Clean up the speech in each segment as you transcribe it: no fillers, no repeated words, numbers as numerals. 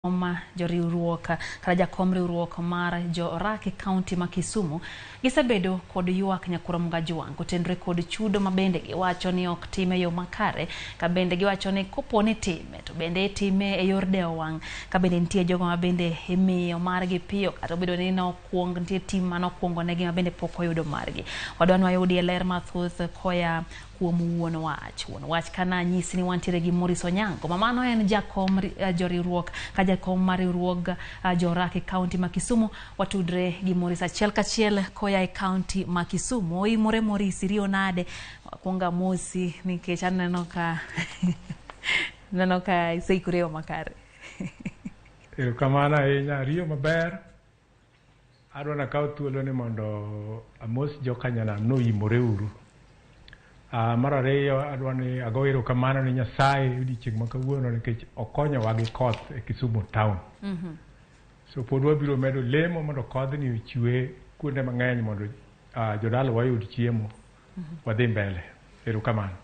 joriwruok kata jakom riwruok mar jo-orak e kaunti ma Kisumu gisebedo kod ywak nyakuro mga Ywak kotenore kod chudo ma bende giwacho ni ok time yo makare ka bende giwacho ni koponi time to bende time e yor dewo wang' ka bende nitie jogo ma bende imiyo margi piyo kata obedo ni nokuong nitie tim manokuongo negi ma bende pok oyudo margi. Wadwani wayudi ler mathoth koya kuom wuon wach kana nyisi ni wantiere gi Morris Onyango mamano en jakom joriwruok ka jakom mar riwruog jo-orak e kaunti ma Kisumu. Watudre gi Morris achiel kachiel koya e kaunti ma Kisumu. Oimore Morris, iriyo nade? Kuonga mosi nikech aneno ka iseikore yo makare. Erokamano ahinya, riyo maber. Adwana kawo thuolo ni mondo amos jokanyanam noimore uru. Mar ariyo adwani ago erokamano ni Nyasaye odiochieng' ma kawuono nikech okonyowa gi koth e Kisumu town. So pod wabiro medo lemo mondo kodhni ochwe kuonde mang'eny mondo jodala wayud chiemo wadhi mbele. Erokamano.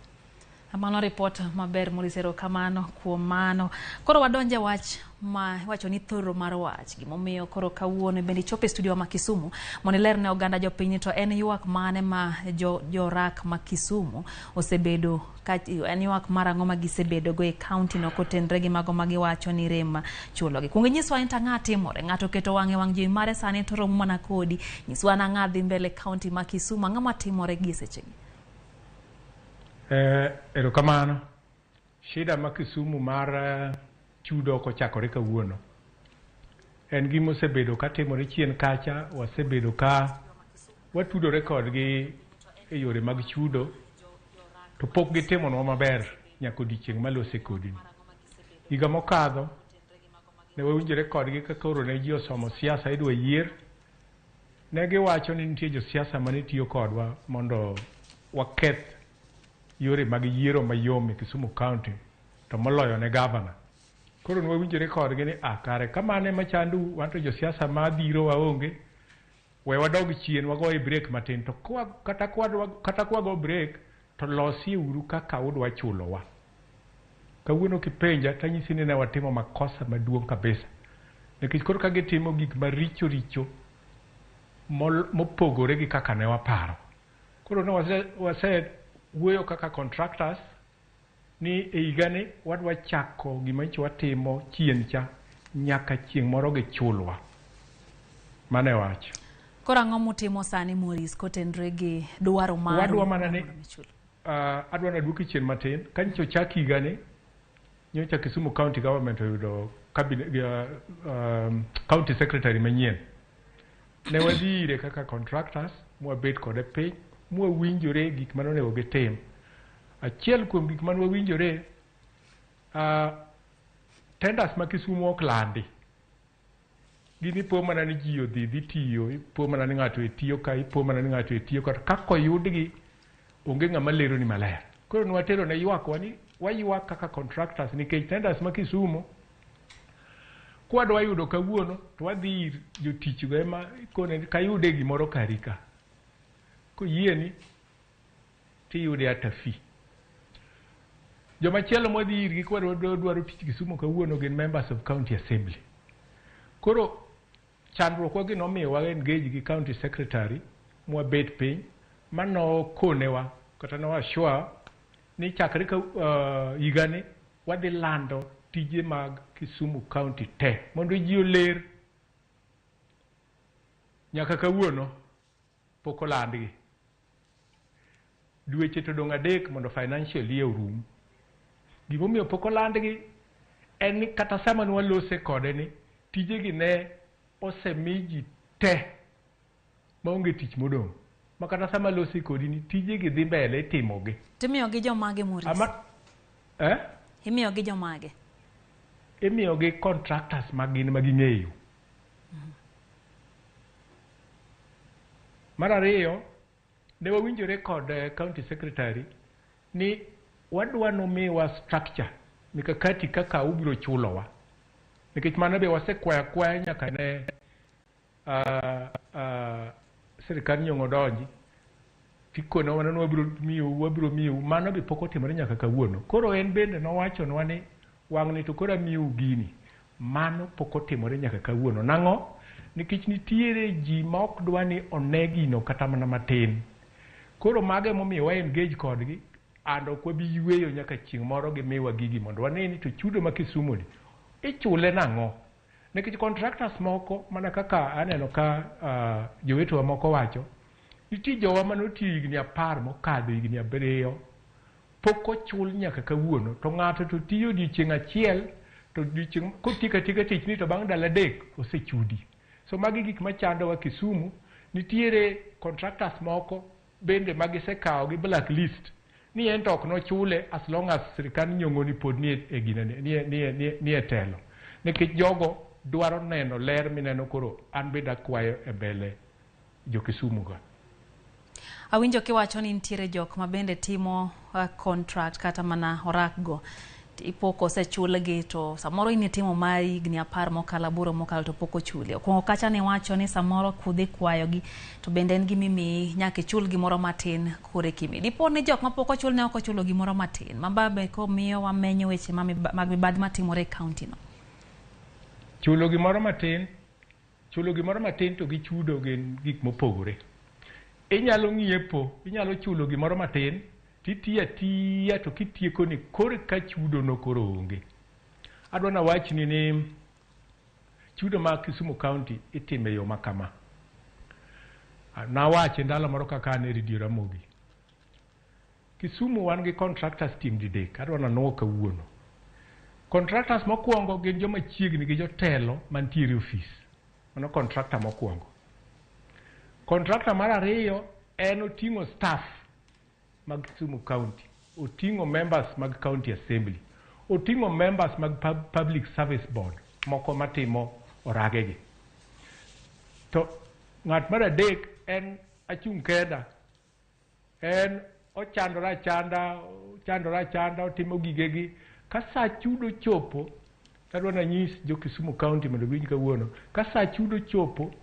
Amano report maber Morris, erokamano kuom mano. Koro wadonje wach ma wacho ni thoro mar wach gimomiyo koro kawuono bende chope studio ma Kisumu mondo lerne oganda jopiny to en ywak mane ma jo-orak ma Kisumu osebedo en ywak mar ang'o ma gisebedo go e kaunti no kotenre gi mago ma giwacho ni rem chulogi. Kuongo nyiswa en tang'a timore ng'ato keto wang'e wang' ji mare sani to romo mana kodi. Nyiswa na ng'a dhi mbele kaunti ma Kisumu ang'o matimore gi sechegi. Erokamano. Shida ma Kisumu mar chudo kochakore kawuono en gima osebedo ka timore chien kacha. Wasebedo ka watudore kodgi e yore mag chudo to pok gitimonwa maber nyaka odiochieng' malose kodini. Higa mokadho ne wawinjore kodgi ka koro ne ji osomo siasa idwa yier. Ne giwacho ni nitie josiasa mane tiyo kodwa mondo waketh yore mag yiero mayom e Kisumu County to moloyo ne gavana. Koro ne wawinjore kodgi ni kare kamane machandu wanto josiasa ma dhiro waonge we wadog chien wagoye break matin to kata kwago break to losie uru kaka udwa chulowa. Kawuono kipenja tanyisi ni ne watimo makosa maduong' kabisa nikech koro ka gitimo gik maricho richo mopogore gi kaka ne waparo. Koro ne wase wuoyo kaka contractors ni e higani wadwa chako gima watimo chien cha nyaka chieng' moro gichulwa. Mane wacho. Koro ang'o mutimo sani Morris kotenre gi dwaro mar wadwa mana ni adwa na duoki chien matin ka nyocha chaki higani nyocha Kisumu County Government oyudo county secretary manyien. Ne wadhire kaka contractors mwabet kode piny mwawinjore gik manonego gitim. Achiel kuom gik mane wawinjore tenders ma Kisumu ok landi. Gini po mana ni ji odhi tiyo, po mana ni ng'ato tiyo ka, po mana ni ng'ato tiyo ka, kako yudgi onge ng'ama lero ni maler. Koro nwatero ne ywak wani waywak kaka contractors nikech tenders ma Kisumu kwadwa yudo kawuono to wadhi ir jotich go ema kone kayude gimoro karika. Koyieni tiyude ata fee. Jomachielo modhi irgi kwadwaro tich Kisumu kawuono gin members of county assembly. Koro chandruok wagi nomiyowa engage gi county secretary mwabet piny mano konewa kata no assure ni chakre ka higani wadhi lando tije mag Kisumu County te mondo ji oler. Nyaka kawuono pok olandgi. Dweche to dong' 3 mondo financial year orum. Gimomiyo pok olandgi en ni kata sama nwalose kode ni tijegi ne osemiji te maonge tich modong'. Ma kata sama lose kodi ni tijegi dhi mbele itimogi. Timiyo gi jomage Morris? Imiyo gi jomage? Imiyo gi contractors magin maging'eyo. Mar ariyo ne wawinjore kod county secretary ni wadwa nomiwa structure mikakati kaka ubiro chulowa. Nikech mano be wasekwaya nyaka ne sirikal nyong'o donji tikono wana wabiro miyo mano be pok otimore nyaka kawuono. Koro en bende nowachonwa ni wang'ni to koro miyo gini mano pok otimore nyaka kawuono. Nang'o? Nikech nitiere ji ma ok dwa ni one gino kata mana matin. Koro mage momiyo wa engage kodgi, and ok wabi yweyo nyaka chieng' moro gimiwa gigi mondo wane ni to chudo ma Kisumu ni ichule nang'o. Nikech contractors moko mana kaka aneno ka jowetewa moko wacho, nitie jowa manoti higni 10 mokadho higni 7 pok ochul nyaka kawuono, to ng'ato to tiyo odiechieng' achiel to odiechieng' kotieko atika tich ni to bang' ndalo 3 osechudi. So magi gik machandowa Kisumu. Nitiere contractors moko bende magisekawo gi blacklist ni en to ok nochule as long as sirikal nyong'oni pod ni e ginene ni e telo. Nikech jogo dwaro neno ler mineno. Koro an bende akwayo e mbele jo Kisumu go. Awinjo kiwacho ni nitiere jok ma bende timo contract kata mana orak go ipoko osechulgi, to samoro ini timo ma higni 10 mokalo 8 mokalo to pok ochuli. Okwongo kacha ni wacho ni samoro kudhi kwayogi to bende en gimimi nyaka ichul gimoro matin kore kimi. Dipo ni jok ma pok ochul ne ok ochulo gimoro matin, mababe ko miyo wamenyo weche mag mibadhi matimore e kaunti no. Chulo gimoro matin to gi chudo gin gik mopogore. Inyalo ng'iepo, inyalo chulo gimoro matin, titiya to kitieko ni kore ka chudo no koro onge. Adwa na wachni ni chudo ma Kisumu County itime yo makama. Na wache ndalo moro kaka ne radio Ramogi. Kisumu wan gi contractors team didek. Adwa na nuo kawuono. Contractors mokwongo gin joma chiegni gi jotelo mantiere office. Mano contractor mokwongo. Contractor mar ariyo en oting'o staff mag Kisumu County, oting'o members mag County Assembly, oting'o members mag Public Service Board moko matimo oragegi. To ng'at mar adek en achung' kenda, en ochandora chanda otimo gigegi. Ka sa chudo chopo, tadwa na nyis jo Kisumu County mondo winj kawuono, ka sa chudo chopo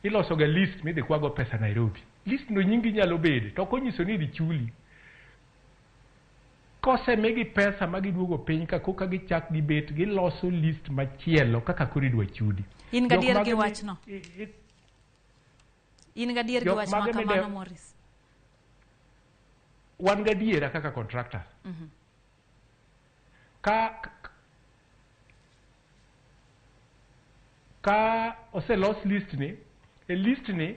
iloso ga list midhi kwago pesa Nairobi. List no nyingi nyalo bede, to konyiso ni di chuli. Kose megi pesa magiduogo piny ka koka gichak gibet giloso list machielo kaka kori dwa chudi. In gadier gi wachno. In gadier gi wach makamano Morris. Wan gadiera kaka contractors. Ka oselos list ni, e list ni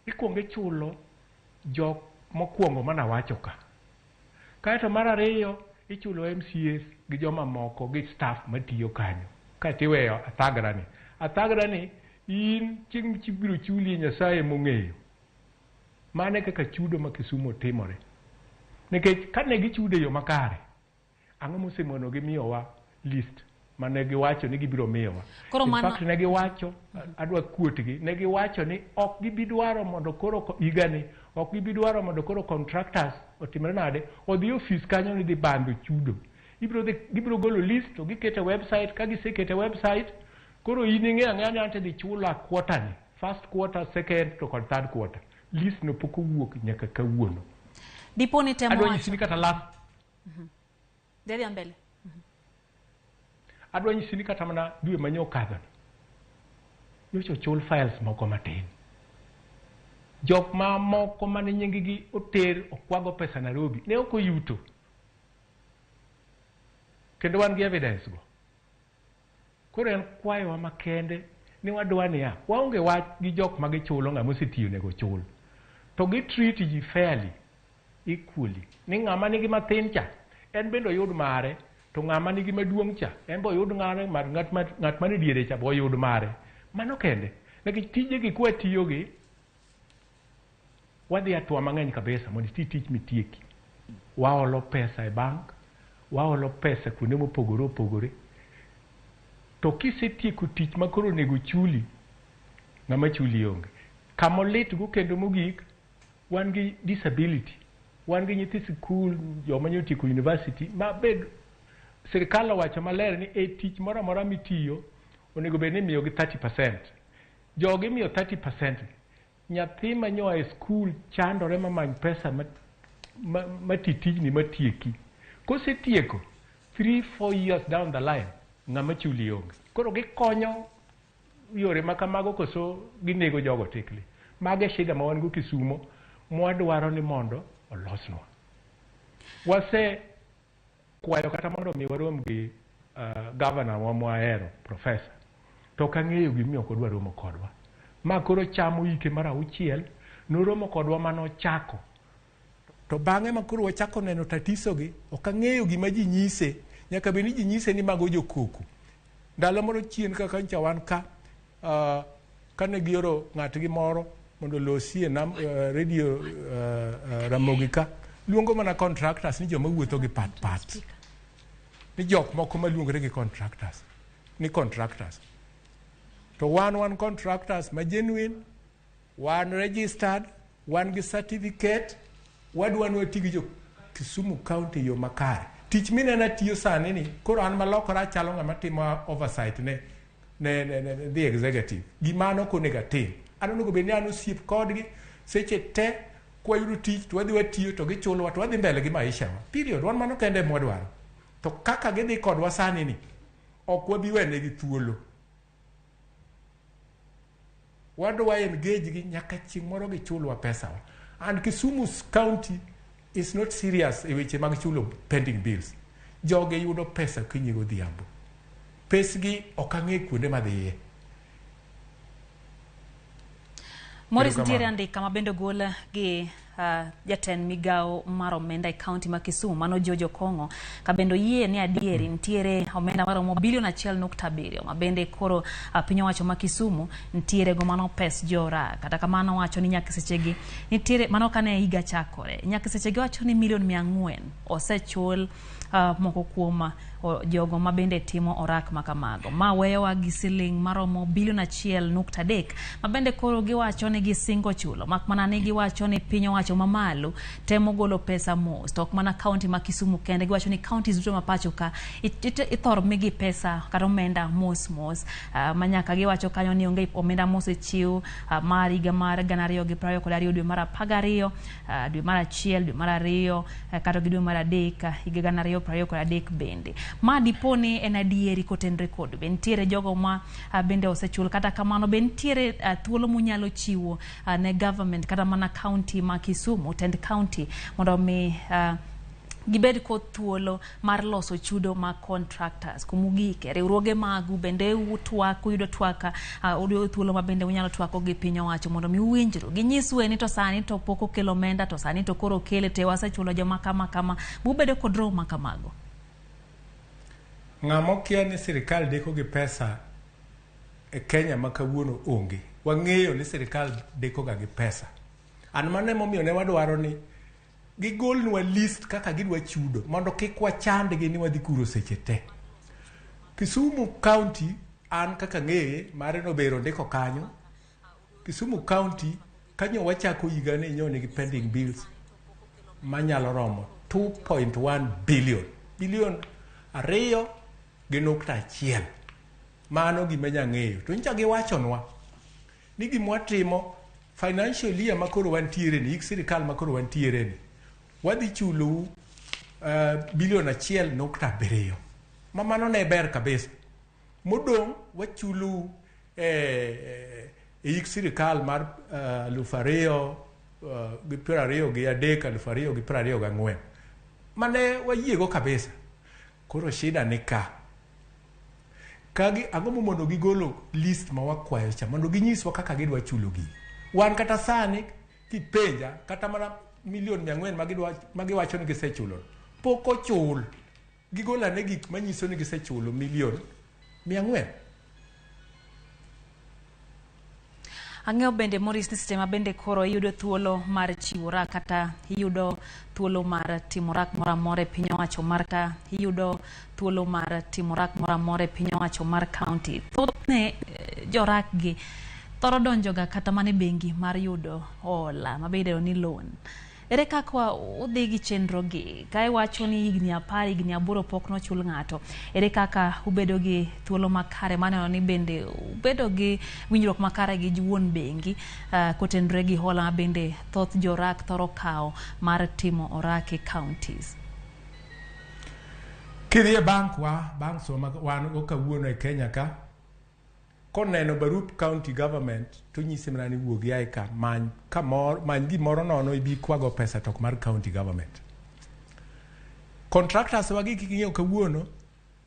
ikuongo chulo jok mokwongo mana wacho ka. Kaeto mar ariyo ichulo MCAs gi joma moko gi staff matiyo kanyo. Kaeto iweyo athagrani. Athagrani in chieng' chibiro chuli Nyasaye mong'eyo. Mane kaka chudo ma Kisumu timore. Nikech kane gichudo yo makare, ang'o mosemono gimiyowa list mane giwacho ni gibiro miyowa. In fact ne giwacho, adwa kuotgi, ne giwacho ni ok gibidwaro mondo koro higani, ok gibidwaro mondo koro contractors otimre nade, odhi office kanyo ni dhi bando chudo. Gibiro golo list to gikete website, ka gisekete website, koro in ing'e ang'eya ni ante dhi chula quarter ni, first quarter, second to kod third quarter. List no pok owuok nyaka kawuono. Dipo ni temo adwa nyisi ni kata last. Deli ambele. Adwa nyisi ni kata mana dwe manyokadho. Nyocha chul files moko matin. Jok ma moko mane nyingigi oter okwago pesa Nairobi ne ok oyuto. Kendo wan gi evidence go. Koro en kwayowa makende ni wadwa niya, waonge wach gi jok ma gichulo ng'ama osetiyo nego chul. To gi treat ji fairly, equally. Ni ng'ama nigi mathin cha, en bende oyud mare, to ng'ama nigi maduong' cha, en bo oyud ng'are, ng'at mane diere cha bo oyud mare. Mano kende. Nikech tijegi kwatiyogi, wadhi atua mang'eny kabisa mondo tich mitieki. Waolo pesa e bank, waolo pesa kuonde mopogore opogore. To kisetieko tich makoro nego chuli, ng'ama chuli onge. Kamolit go kendo mogik, wan gi disability, wan gi nyithi sikul, joma nyotieko university, ma bed sirikal owacho maler ni e tich moro amora mitiyo onego bed ni miyo gi 30%. Jogi miyo 30%. Nyathi manyoa e skul chandore mamany pesa matitijni matieki. Kosetieko 3-4 years down the line, ng'ama chuli onge. koro gikonyo yore ma kamago koso ginego jogo tikli. Mage shida ma wan go Kisumo mwadwaro ni mondo olosnwa. Wase kwayo kata mondo mi warom gi governor wa mwahero professor to kang'eyo gimiyo ok odwa romo kodwa. Ma koro chamo ike mar 6 noromo kodwa manochako. To bang'e ma koro wachako neno tatiso gi ok ang'eyo gima ji nyise, nyaka bed ni ji nyise ni mago jokoko. Ndalo moro chien kaka ncha wan ka kane gioro ng'atgi moro mondo losie radio Ramogi ka luongo mana contractors ni joma wuotho gi pat ni jok moko maluongore gi contractors ni contractors. To one contractors ma genuine, one registered, one gi certificate, wadwano watigi jo Kisumu County yo makare. Tich minena tiyo sani ni koro an malokora chalo ng'ama timo oversight ne the executive. Gimano ko negative. Anono go beni anu siep kodgi seche te kwa yudo tich to wadhi watiyo to gichulo to wadhi mbele gi maisha wa. Period. Wan mano kende mwadwaro. To kaka gidhi kodwa sani ni ok wabi wene gi thuolo. Wadwa engage gi nyaka chieng' moro gichulwa pesa wa. And Kisumu County is not serious e weche mag chulo pending bills. Joge yudo pesa kinyi godhiambo. Pesgi ok ang'e kuonde madhiye. Morris ntiere andika ma bende gola gi jaten migao mar omenda e county ma Kisumu mano Jojo Kongo ka bendo yie ni adieri ntiere omenda maromo bilion 1.7 ma bende koro piny owacho ma Kisumu ntiere go mano pes jora kata kamano wacho ni nyaka sechegi ntiere mano kane higa chakore nyaka sechegi wacho ni milion 400 osechul moko kuoma jogo ma bende timo orak makamago ma weyowa gi siling maromo bilion 1.3 ma bende koro giwacho ni gisingo chulo mak mana ni giwacho ni piny owacho mamalo temo golo pesa mos to ok mana county ma Kisumu kende giwacho ni counties duto ma pacho ka ithor migi pesa kata omenda mos manyaka giwacho kanyo ni onge omenda mos chiw mar higa mar 2022 dwe mar 12 dwe mar 1 dwe mar 2 kata dwe mar 3 higa 2023 bende ma diponi en adieri kotenre kod bentiere jogo ma bende osechul kata kamano bentiere thuolo munyalo chiwo ne government kata mana county ma Kisumu tend county mondo mi gibed ko thuolo mar loso chudo ma contractors kumugike riwruoge magu bende TWAK yudo TWAK audio thuolo ma bende unyalo twako gi piny owacho mondo mi uwinjru ginyiswe ni to sani to poko kelo menda to sani to koro kele te wasechulo joma kama bubedo kod roho makamago. Ng'amo kia ni sirikal deko gi pesa e Kenya makawuono onge. Wang'eyo ni sirikal deko ga gi pesa. An mane momiyo ne wadwaro ni gigolnwa list kaka gidwa chudo mondo kik wachandgi ni wadhi kuro seche te. Kisumu County an kaka ng'eye mare nobero ndiko kanyo. Kisumu County kanyo wachako higa ni nyone gi pending bills manyalo romo 2.1 billion. Bilion 2.1 mano gima nyang'eyo to ncha giwachonwa ni gimwatimo financial year makoro wantiere ni sirikal makoro wantiere ni wadhi chulo bilion 1.7 mano ne ber kabisa modong wachulo sirikal mar 2023 mane wayiego kabisa. Koro shida ni kagi agomo mondo gigolo list ma wakwayo cha mondo ginyiswa kaka gidwa chulo gi. Wan kata sani kipenja kata mana milion 400 magiwacho ni gisechulo poko chul gigola ne gik manyiso ni gisechulo milion 400. Ang'eyo bende Morris ni sistema bende koro yudo thuolo mar chiwora kata yudo thuolo mar timorak moramore piny owacho mar ka yudo thuolo mar timorak moramore piny owacho mar county. Thothne jorak gi thoro donjoga kata mane bengi mar yudo hola mabede ni loan. Ere kakwa udhi gi chenro gi kai wacho ni higni 10 higni 8 pok no chul ng'ato ere kaka ubedo gi thuolo makare maneno ni bende ubedo gi winjruok makare gi wuon bengi kotenre gi hola bende thoth jorak thoro kao mar timo orak e counties. Kidhi e bank so wan go kawuono e Kenya ka koneno barup county government to nyisi mana ni wuogi ai ka many gimoro nono ibi kwago pesa tok mar county government. Contractors wagi king'eyo kawuono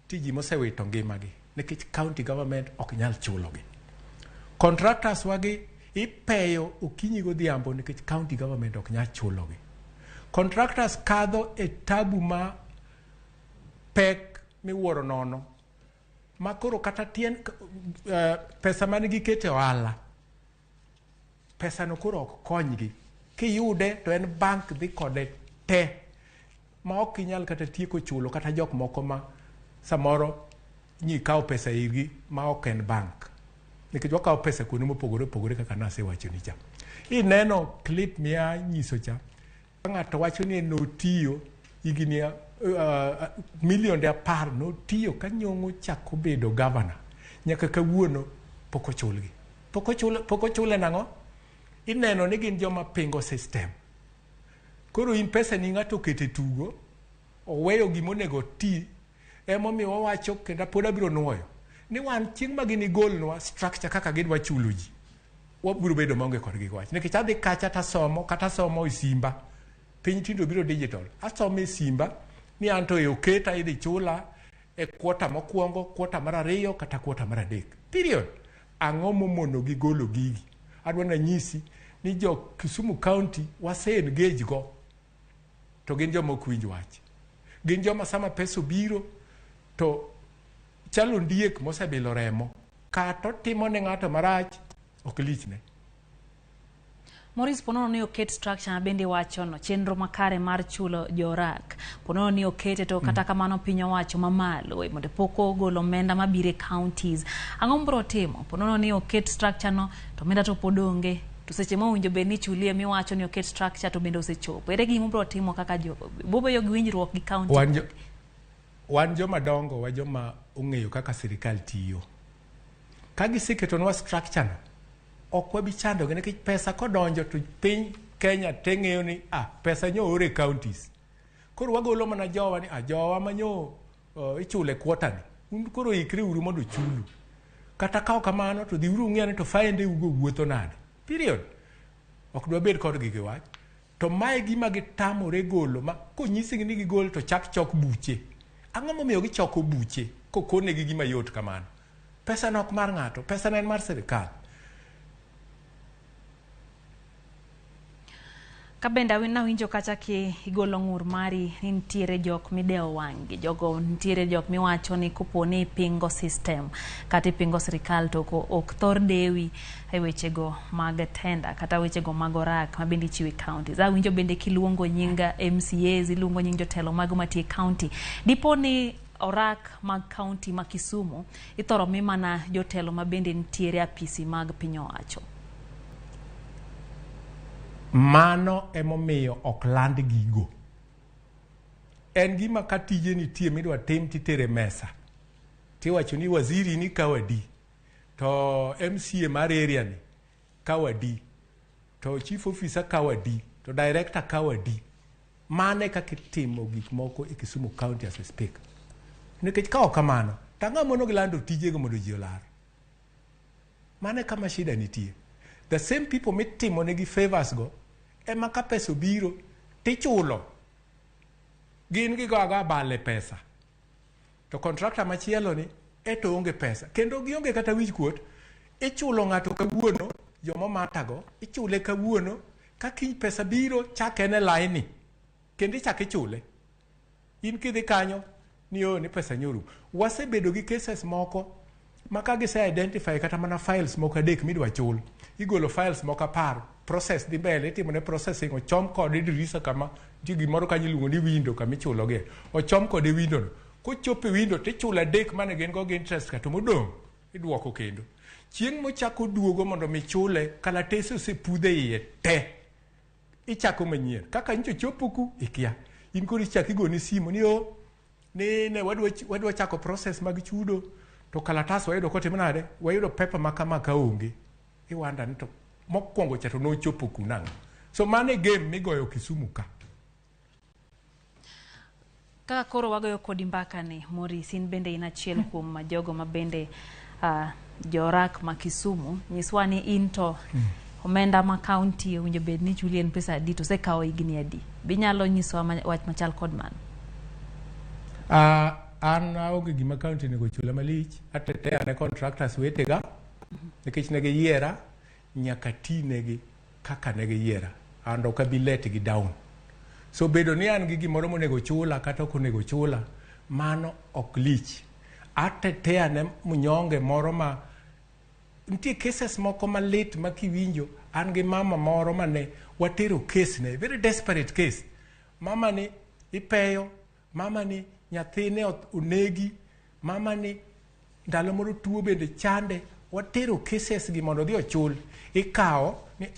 tiji mosewito ngimagi nikech county government ok nyal chulogi. Contractors wagi ipeyo okinyi godhiambo nikech county government ok nyal chulogi. Contractors kadho e tabu ma pek miwuoro nono makoro kata pesa mane gikete ohala pesa no koro ok konygi kiyude to en bank dhi kode te ma ok inyal kata tieko chulo kata jok moko ma samoro nyikawo pesa irgi ma ok en bank nikech wakawo pesa kuonde mopogore opogore kaka nasewacho ni cha. Ineno clip mia nyiso cha ng'ato wacho ni notiyo higni milionde 10 notiyo ka nyong'o chako bedo governor nyaka kawuono pok ochulgi. Pok ochule nang'o? Ineno ni gin joma pingo system. Koro in pesa ni ng'ato kete tugo oweyo gimonego ti emomiyo wawacho kendo pod abiro nuoyo ni wan chieng' ma gini golnwa structure kaka gidwa chulo ji wabiro bedo maonge kodgi wach nikech adhi kacha somo e simba piny tindo biro digital asomo e simba ni anto e oketa idhi chula e kwota mokwongo kwota mar ariyo kata kwota mar adek period. Ang'o momono gi golo gigi? Adwa na nyisi ni jo Kisumu County wase engage go to gin joma ok winj wach. Gin joma sama pesa biro to chalo ndiek mosebilo remo kato timo ne ng'ato marach ok lichne. Maurice ponono ni oket structure bende wacho no chenro makare mar chulo jorak ponono ni okete to kata kamano piny owacho mamalo mondo poko golo omenda mabire counties. Ang'o mbro timo ponono ni oket structure no to omenda to podonge to seche mo winjo bed ni chulie miwacho ni oket structure to bende osechopo. Ere gimo mbro timo kaka bobo yo winjruok gi county? Wan joma dongo wa joma ong'eyo kaka sirikal tiyo. Ka giseketonwa structure no ok wabi chando nikech pesa kodonjo to piny Kenya te ng'eyo ni pesa nyo ore counties. Koro wagolo mana jowa ni jowa manyo ichule kwota ni koro ikre uru mondo chulu kata kaw kamano to dhi uru ng'iyane to fainde ugo wuotho nade period. Ok dwa bed kod gige wach to mae gima gitamore golo ma konyisi ni gigol to chok buche. Ang'o momiyo gichoko buche kokone gi gima yot kamano? Pesa nok mar ng'ato, pesa en mar sirikal. Kabenda winjo kacha ki igolo ng'ur mari ni nitiere jok mideo wang'gi jogo nitiere jok miwacho ni koponi pingo system kata pingo sirikal to ok thor dewi e wechego mag tenda kata wechego mag orak mabende chiwi county. Winjo bende kiluongo nyinga MCAs iluongo nying jotelo mag matie county. Diponi orak mag county ma Kisumu ithoro mi mana jotelo mabende nitiere apisi mag piny owacho. Mano emomiyo ok land gigo. En gima ka tije nitie midwa tim titere mesa. Tiwacho ni waziri ni kawadi. To MCA mar area ni kawadi. To chief officer kawadi. To director kawadi. Mane kaka timo gik moko e Kisumu County as we speak. Nikech ka ok kamano, tang'o mono gilando tijego mondo ji olar. Mane kama shida nitie. The same people mitimo negi favors go ema ka pesa biro tichulo gin gigoga bale pesa to contractor machielo ni eto onge pesa kendo gionge kata wich kuot ichulo ng'ato kawuono jomo matago ichule kawuono ka kiny pesa biro chake ne laini kendo ichake chule in kidhi kanyo ni pesa nyoru. Wasebedo gi cases moko maka gise identify kata mana files moko adek midwa chul igolo files moko 10 process di mbele itimo ne processing ochom kod dirisa kama gimoro kanyo iluongo ni window kama ichulogie ochom kod window no kochopo window tichulo adek mane gin go gi interest kata modong idwoko kendo chieng' mochako duogo mondo michule kalatese osepudhe iye te ichako manyien kaka ncho chopoku ikia in koro ichako igoni simu ni wadwa chako process mag chudo to kalatas wayudo kotimo nade wayudo pepa makama kaonge iwanda ni to mokwongo chato nochopo kunang'o. So mane game migoyo Kisumu ka. Kaka koro wagoyo kodi mbaka ni Morris, in bende in achiel kuom jogo ma bende jorak ma Kisumu, nyiswa ni into omenda ma county owinjo bed ni chulien pesa adi to sekawo higni adi. Binyalo nyisowa wach machal kod mano? An aonge gima county nego chula malich, atete ane contractors wetega, nikech negi yiera nyaka ti negi kaka negi yiera, ando kabilete gi down. So bedo ni an gi gimoro monego chula kata ok onego chula, mano ok lich. Atete ane munyonge moro ma nitie cases moko malit ma kiwinjo. An gi mama moro mane watero case ne, very desperate case. Mama ni ipeyo, mama ni nyathine onegi, mama ni ndalo moro tuo bende chande, watero cases gi mondo dhi ochul. Ikawo ni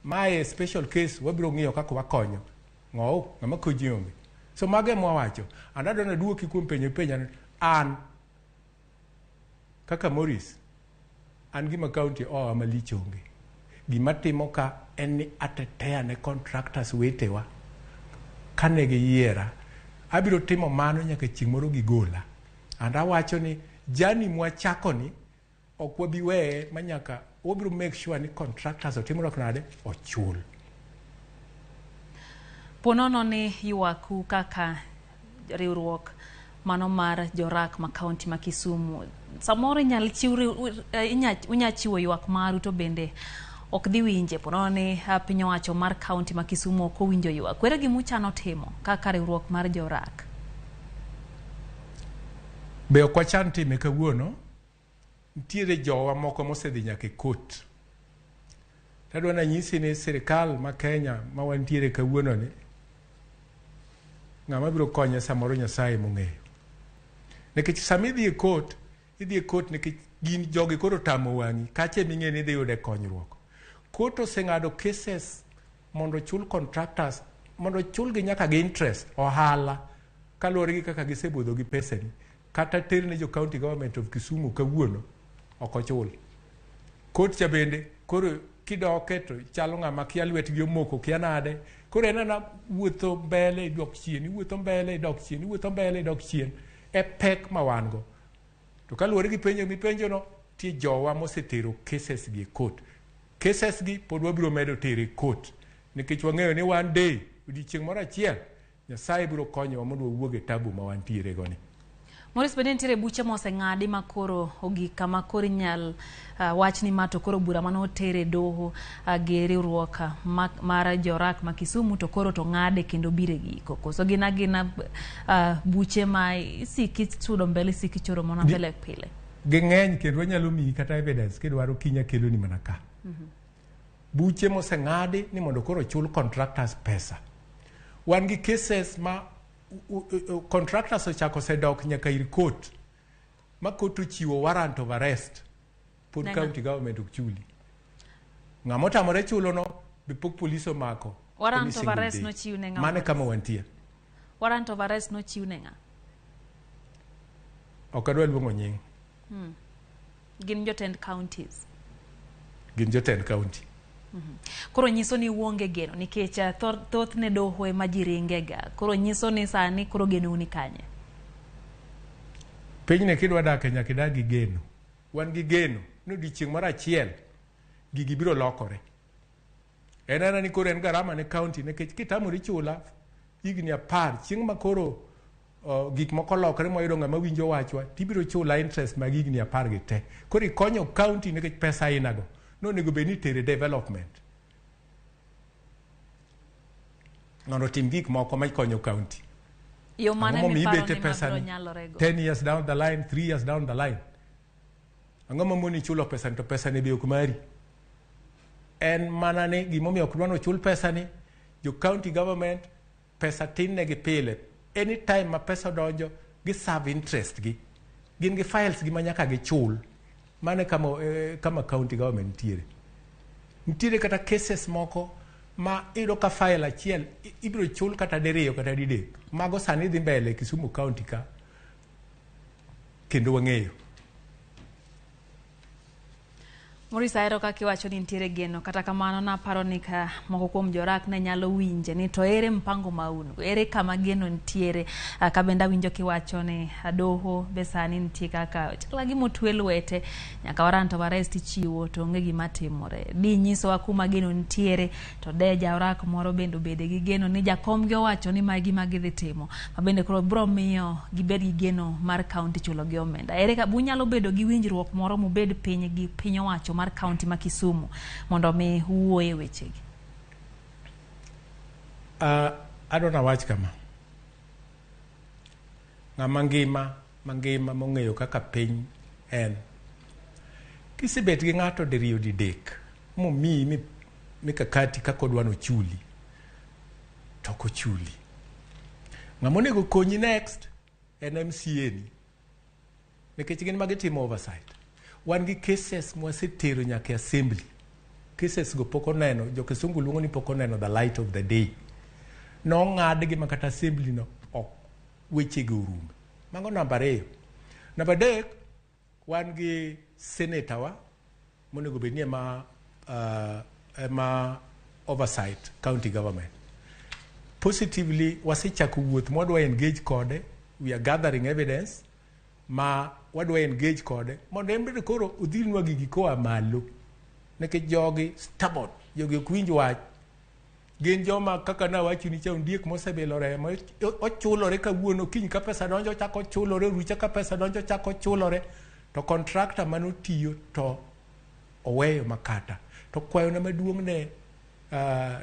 mae special case, wabiro ng'iyo kaka wakonyo. Ng'o ng'ama koji onge. So mage mwawacho, anadona duoki kuom penyo an kaka Morris, an gima county malich onge. Gima timo ka en ni atetea ne contractors wetewa kane gi yiera. Abiro timo mano nyaka chieng' moro gigola. And awacho ni jani mwachako ni ok wabi weye manyaka wabiro make sure ni contractors otimo nade ochul. Ponono ni Ywak kaka riwruok mano mar jorak ma county ma Kisumu, samoro inya chiwo ywak maru to bende ok dhi winje. Ponono ni piny owacho mar county ma Kisumu ok owinjo ywak. Kwere gimuchano timo kaka riwruok mar jorak? Be ok wachan time kawuono, nitiere jowa moko mosedhi nyaka e court. Tadwa na nyisi ni sirikal ma Kenya ma wantiere kawuono ni, ng'ama biro konye samoro Nyasaye mong'eyo. Nikech sama idhi e court nikech gin jogi koro tamo wang'i, kache ming'e ni dhi yude konyruok. Court oseng'ado cases mondo chul contractors, mondo chul gi nyaka gi interest, ohala, kaluwore gi kaka gisebudho gi pesa ni. Kata ter ne jo county government of Kisumu kawuono ok ochul. Court cha bende koro kidoke to chalo ng'ama kia lwetgi omoko kia nade. Koro enana wuotho mbele idok chien, wuotho mbele idok chien, wuotho mbele idok chien. E pek ma wan go. To kaluwore gi penjo mipenjo no, tie jowa mosetero cases gi court. Cases gi pod wabiro medo tere court. Nikech wang'eyo ni one day, odiochieng' moro achiel, Nyasaye biro konyowa mondo wawuog e tabu ma wantiere go ni. Morris, bende nitiere buche moseng'adi makoro ogik kama koro inyal wach ni mato koro bura mano tere doho gi riwruok mar jorak ma Kisumu to koro to ng'ade kendo bire giko. Koso gina buche ma isiki sudo mbele isiki choro mona mbele pile. Ging'eny kendo wanyalo miyi kata evidence kidwaro kinya kelo ni mana ka. Buche moseng'adi ni mondo koro chul contractors pesa. Wan gi cases ma contractors ochako sedok nyaka ir court ma court ochiwo warrant of arrest pod county government ok chuli. Ng'ama otamore chulo no be pok police omako. Warrant of arrest no chiu ne ng'ama. Mane kama wantie. Warrant of arrest no chiu ne ng'a. Ok adwa luongo nying. Gin jotend counties. Gin jotend county. Koro nyiso ni uonge geno nikech thoth ne doho ema ji ringega. Koro nyiso ni sani koro geno ni kanye. Piny ne kidwa dak nyaka idag gi geno. Wan gi geno no odiochieng' moro achiel gigi biro lokore. En ni koro en garama ne county nikech kitamori chula higni 10 chieng' ma koro gik moko lokore moyudo ng'ama winjo wachwa tibiro chula interest mag higni 10 gi te. Koro ikonyo county nikech pesa inago. No nego beni tere development. Nono tim gik moko ma ikonyo county. Yo mane mi paro ni mabiro nyalo rego. 10 years down the line, 3 years down the line. Ang'ama moni chulo pesa to pesa ne be ok mari. En mana ni gimomiyo ok dwano chul pesa ni, jo county government pesa tin ne gi pile. Anytime ma pesa donjo gi serve interest gi. Gin gi files gi manyaka gi chul. Mane kama county government nitiere kata cases moko ma ido ka file achiel ibiro chul kata diriyo kata didek. Mago sani dhi mbele Kisumu county ka kendo wang'eyo. Morisa ero kaka iwacho ni nitiere geno, kata kamano naparo ni ka moko kuom jorak ne nyalo winje ni to ere mpango maungo, ere kama geno nitiere. Ka benda winjo kiwacho ni doho be sani nitie kaka chakla gima otwe lwete nyaka waranto warest chiwo to onge gima timore. Di nyiso kuma geno nitiere to de jaorak moro bende obede gi geno ni jakom gi owacho ni magi gidhi timo, ma bende koro bro miyo gibed gi geno mar kaunti chulo gi omenda. Ere ka bunyalo bedo gi winjruok moro mobed piny gi piny owacho mar kaunti ma Kisumu mondo mi wuoye wechegi? Adona wach kama. Ng'ama ngima mong'eyo kaka piny en. Kisebet gi ng'ato diriyo didek, momiyi mikakati kaka odwano chuli, to kochuli. Ng'ama onego konyi next en MCA ni. Nikech gin magitimo oversight. Wan gi cases mwasetero nyaka assembly. Cases go pok oneno, jo Kisungu luongo ni pok oneno the light of the day. No ng'adgi makata assembly no ok wechego orume. Mago namba 2. Namba 3, wan gi senator wa monego bedni ema oversight county government. Positively wasechako wuoth mwadwa engage kode. We are gathering evidence ma wadwa engage kode mondo embe koro udhilnwa gigi koa malo. Nekech jogi stubborn, jogi ok winj wach. Gin joma kaka nawachi ni cha ondiek mosebelo remo, ochulore kawuono, kiny ka pesa donjo chako chulore, rucha ka pesa donjo chako chulore, to contractor manotiyo to oweyo makata. To kwayona maduong'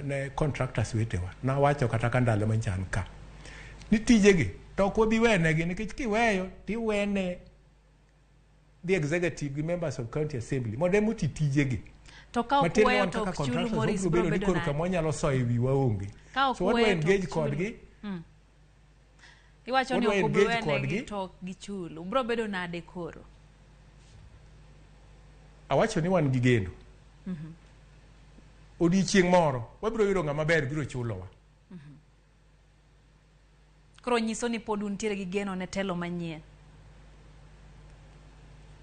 ne contractors wetewa. Nawacho kata ka ndalo manchan ka. Ni tijegi to ok wabi wenegi, nikech kiweyo tiwene the executive members of county assembly mondo emoti tijegi. To ka okweyo to ok chulu Morris bro bedo nade. Kama onyalo soyo ewi waonge. So wadwa engage kodgi. Iwacho ni ok obi wenegi to ok gichulu. Bro bedo nade koro? Awacho ni wan gi geno. Odiochieng' moro wabiro yudo ng'ama ber biro chulowa. Koro nyiso ni pod untiere gi geno ne telo manyien.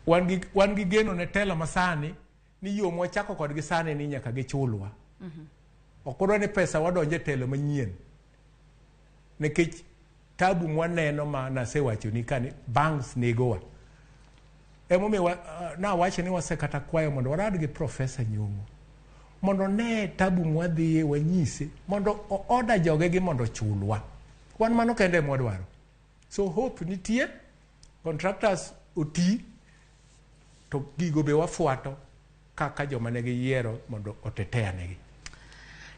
Wan gi geno ne telo masani ni yo mwachako kodgi sani ni nyaka gichulwa. Ok odwa ni pesa wadonje telo manyien. Nikech tabu mwaneno ma nasewacho ni kani banks negowa. Emomiyo nawacho ni wasekata kwayo mondo warad gi Profesa Nyong'o mondo ne tabu mwadhiye wanyise mondo order jogegi mondo chulwa. Wan mano kende mwadwaro. So hope nitie, contractors oti, to gigo be wafuato kaka joma negi yiero mondo otetea negi.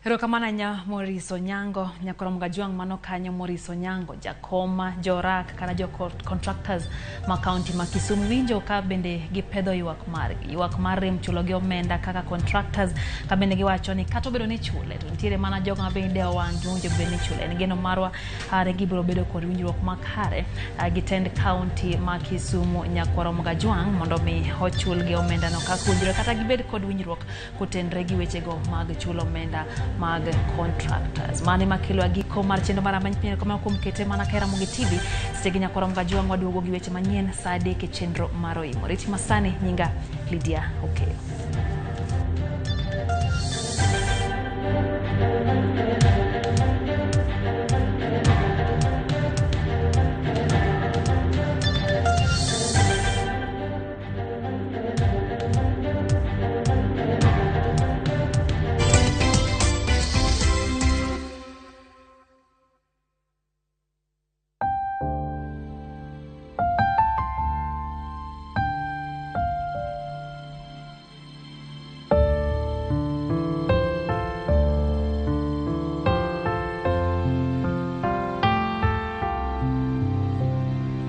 Erokamano nya Morris Onyango, nyakoro mgajuang mano kanyo Morris Onyango, jakoma, jorak, kana jo contractors ma county ma Kisumu. Winjo ka bende gipedho ywak margi. Ywak margi mchulo gi omenda kaka contractors, ka bende giwacho ni kato bedo ni chule. To nitiere mana jogo ma bende owangi winjo bende ni chule. Ngeno marwa ne gibiro bedo kod winjruok makare gitend county ma Kisumu nyakoro mgajuang mondo mi ochul gi omenda no kaka winjore, kata gibed kod winjruok kotendre gi wechego mag chulo omenda mag contractors. Mane makilo agiko mar chendo mara manyien kama kumkete mana ka Ramogi TV. Segi nyakoro mgajuang waduogo gi weche manyien saa 3 ke chenro maroimo. Riti masani nyinga Lydia Okeyo.